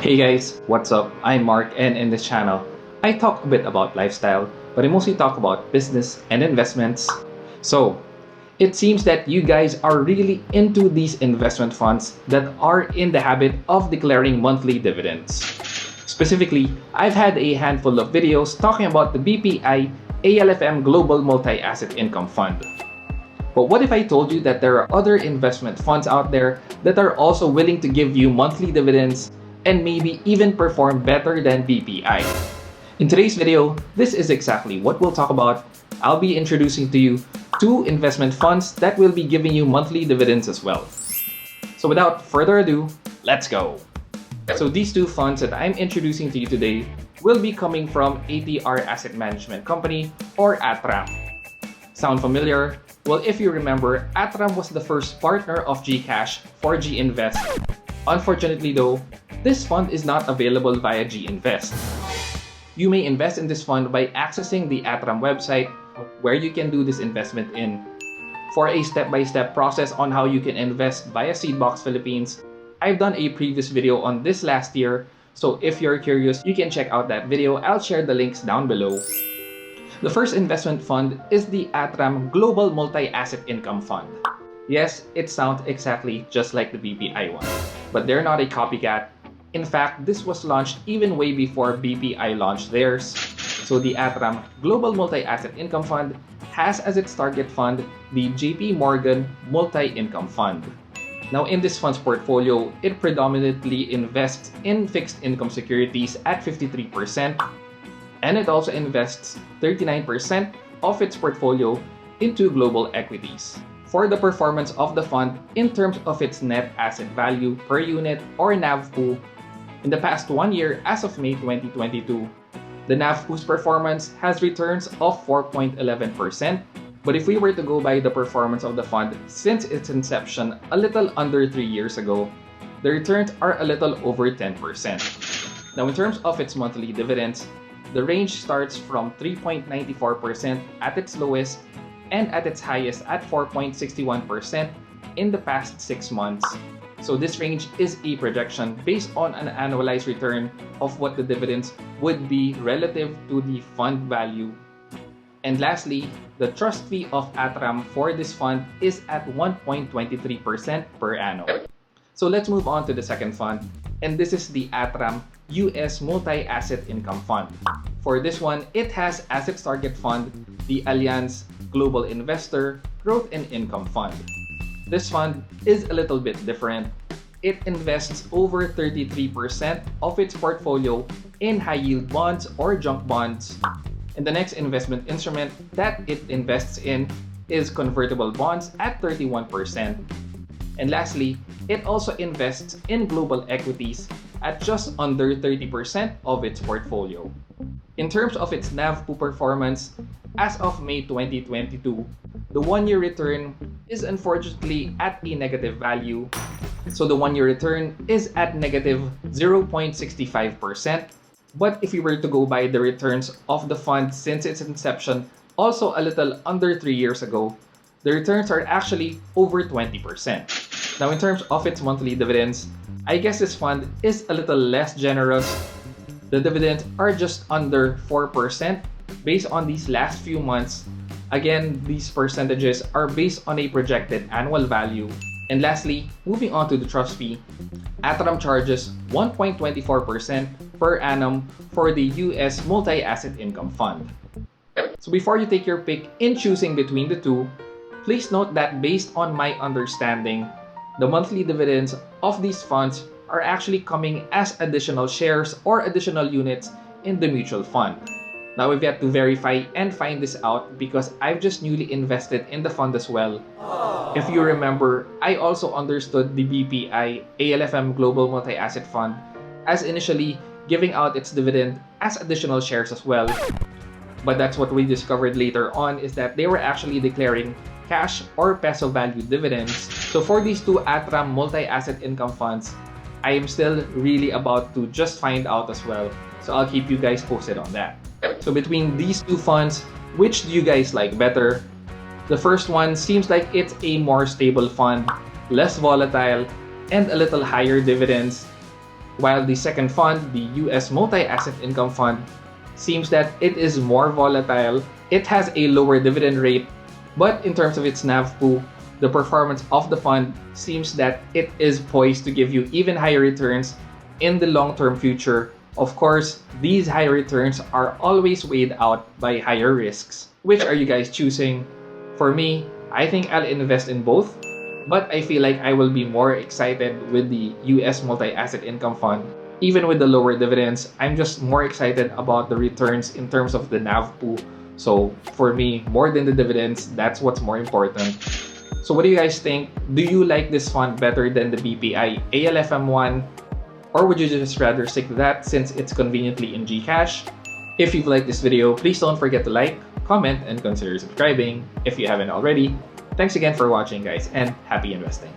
Hey guys, what's up? I'm Mark, and in this channel, I talk a bit about lifestyle, but I mostly talk about business and investments. So, it seems that you guys are really into these investment funds that are in the habit of declaring monthly dividends. Specifically, I've had a handful of videos talking about the BPI-ALFM Global Multi-Asset Income Fund. But what if I told you that there are other investment funds out there that are also willing to give you monthly dividends and maybe even perform better than BPI? In today's video, this is exactly what we'll talk about. I'll be introducing to you two investment funds that will be giving you monthly dividends as well. So without further ado, let's go. So these two funds that I'm introducing to you today will be coming from ATR Asset Management Company, or Atram. Sound familiar? Well, if you remember, Atram was the first partner of GCASH for GInvest. Unfortunately though, this fund is not available via GInvest. You may invest in this fund by accessing the Atram website, where you can do this investment in. For a step-by-step process on how you can invest via Seedbox Philippines, I've done a previous video on this last year, so if you're curious, you can check out that video. I'll share the links down below. The first investment fund is the Atram Global Multi-Asset Income Fund. Yes, it sounds exactly just like the BPI one, but they're not a copycat. In fact, this was launched even way before BPI launched theirs. So the Atram Global Multi-Asset Income Fund has as its target fund the JP Morgan Multi-Income Fund. Now in this fund's portfolio, it predominantly invests in fixed income securities at 53%, and it also invests 39% of its portfolio into global equities. For the performance of the fund in terms of its net asset value per unit, or NAVPU, in the past 1 year as of May 2022, the NAVPU's performance has returns of 4.11%, but if we were to go by the performance of the fund since its inception a little under 3 years ago, the returns are a little over 10%. Now in terms of its monthly dividends, the range starts from 3.94% at its lowest and at its highest at 4.61% in the past 6 months. So this range is a projection based on an annualized return of what the dividends would be relative to the fund value. And lastly, the trust fee of Atram for this fund is at 1.23% per annum. So let's move on to the second fund, and this is the Atram US Multi-Asset Income Fund. For this one, it has as its target fund the Allianz Global Investor Growth and Income Fund. This fund is a little bit different. It invests over 33% of its portfolio in high-yield bonds or junk bonds. And the next investment instrument that it invests in is convertible bonds at 31%. And lastly, it also invests in global equities at just under 30% of its portfolio. In terms of its NAVPU performance, as of May 2022, the 1-year return is unfortunately at a negative value. So the 1-year return is at negative 0.65%. But if we were to go by the returns of the fund since its inception, also a little under 3 years ago, the returns are actually over 20%. Now in terms of its monthly dividends, I guess this fund is a little less generous. The dividends are just under 4% based on these last few months. Again, these percentages are based on a projected annual value. And lastly, moving on to the trust fee, Atram charges 1.24% per annum for the US Multi-Asset Income Fund. So before you take your pick in choosing between the two, please note that based on my understanding, the monthly dividends of these funds are actually coming as additional shares or additional units in the mutual fund. Now we've yet to verify and find this out because I've just newly invested in the fund as well. If you remember, I also understood the BPI-ALFM Global Multi-Asset Fund as initially giving out its dividend as additional shares as well. But that's what we discovered later on, is that they were actually declaring cash or peso value dividends. So for these two Atram multi-asset income funds, I am still really about to just find out as well. So I'll keep you guys posted on that. So between these two funds, which do you guys like better? The first one seems like it's a more stable fund, less volatile, and a little higher dividends. while the second fund, the US Multi-Asset Income Fund, seems that it is more volatile, it has a lower dividend rate, but in terms of its NAV pool, the performance of the fund seems that it is poised to give you even higher returns in the long-term future. Of course, these higher returns are always weighed out by higher risks. Which are you guys choosing? For me, I think I'll invest in both, but I feel like I will be more excited with the US Multi-Asset Income Fund. Even with the lower dividends, I'm just more excited about the returns in terms of the NAV pool. So for me, more than the dividends, that's what's more important. So what do you guys think? Do you like this fund better than the BPI-ALFM one? Or would you just rather stick to that since it's conveniently in GCash? If you've liked this video, please don't forget to like, comment, and consider subscribing if you haven't already. Thanks again for watching, guys, and happy investing.